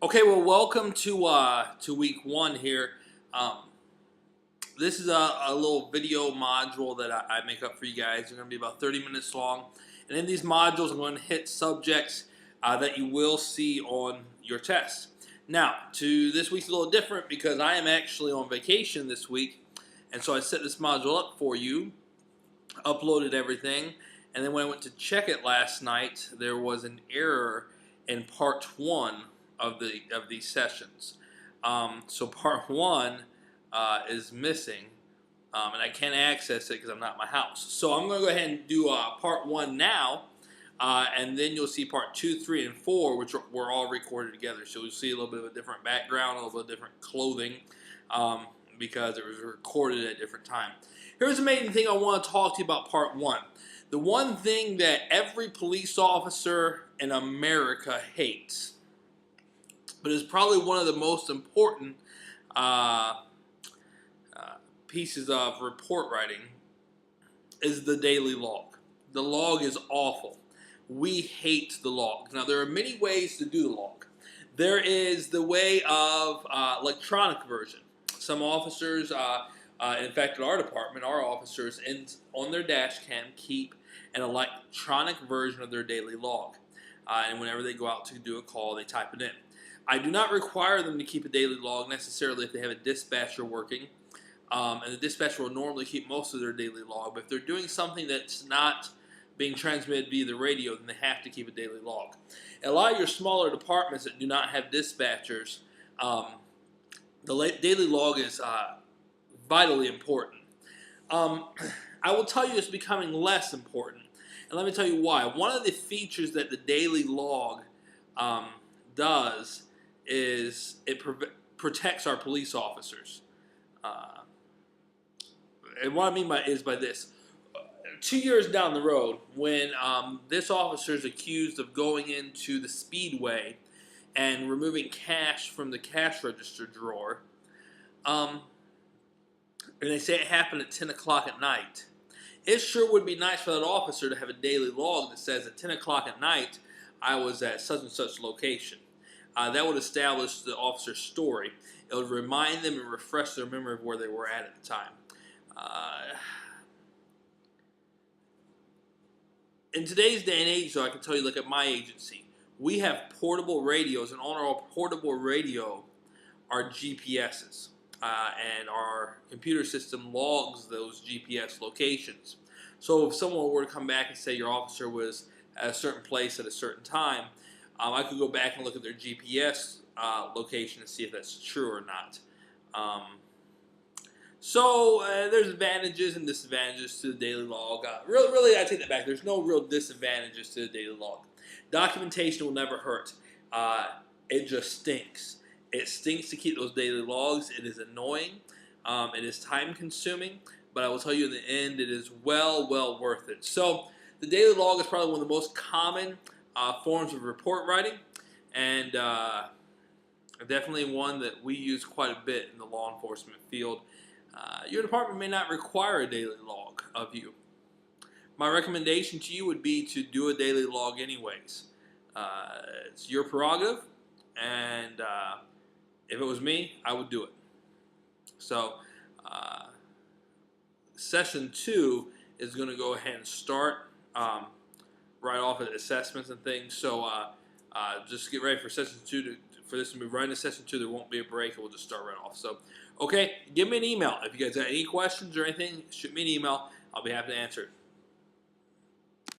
Okay, well, welcome to week one here. Um, this is a little video module that I make up for you guys. They're going to be about 30 minutes long, and in these modules, I'm going to hit subjects that you will see on your test. Now, to this week's a little different because I am actually on vacation this week, and so I set this module up for you, uploaded everything, and then when I went to check it last night, there was an error in part one of these sessions. So part one is missing, and I can't access it because I'm not at my house. So I'm going to go ahead and do part one now, and then you'll see part 2, 3, and 4, which were all recorded together. So you'll see a little bit of a different background, a little bit of different clothing, because it was recorded at a different time. Here's the main thing I want to talk to you about part one. The one thing that every police officer in America hates, but is probably one of the most important pieces of report writing, is the daily log. The log is awful. We hate the log. Now, there are many ways to do the log. There is the way of electronic version. Some officers, in fact, in our department, our officers on their dash cam keep an electronic version of their daily log. And whenever they go out to do a call, they type it in. I do not require them to keep a daily log necessarily if they have a dispatcher working. And the dispatcher will normally keep most of their daily log. But if they're doing something that's not being transmitted via the radio, then they have to keep a daily log. In a lot of your smaller departments that do not have dispatchers, the daily log is vitally important. I will tell you it's becoming less important. And let me tell you why. One of the features that the daily log does is it protects our police officers. And what I mean by this. 2 years down the road, when this officer is accused of going into the Speedway and removing cash from the cash register drawer, and they say it happened at 10 o'clock at night, it sure would be nice for that officer to have a daily log that says at 10 o'clock at night, I was at such and such location. That would establish the officer's story. It would remind them and refresh their memory of where they were at the time. In today's day and age, though, I can tell you, look at my agency. We have portable radios, and on our portable radio are GPSs. And our computer system logs those GPS locations. So if someone were to come back and say your officer was at a certain place at a certain time, I could go back and look at their GPS location and see if that's true or not. So there's advantages and disadvantages to the daily log. Really, I take that back. There's no real disadvantages to the daily log. Documentation will never hurt. It just stinks. It stinks to keep those daily logs. It is annoying. It is time consuming. But I will tell you in the end, it is well worth it. So the daily log is probably one of the most common forms of report writing. And definitely one that we use quite a bit in the law enforcement field. Your department may not require a daily log of you. My recommendation to you would be to do a daily log anyways. It's your prerogative, and if it was me, I would do it. So, session 2 is going to go ahead and start right off at assessments and things. So, just get ready for session 2 for this to move right into session 2. There won't be a break. We'll just start right off. So, okay, give me an email. If you guys have any questions or anything, shoot me an email. I'll be happy to answer it.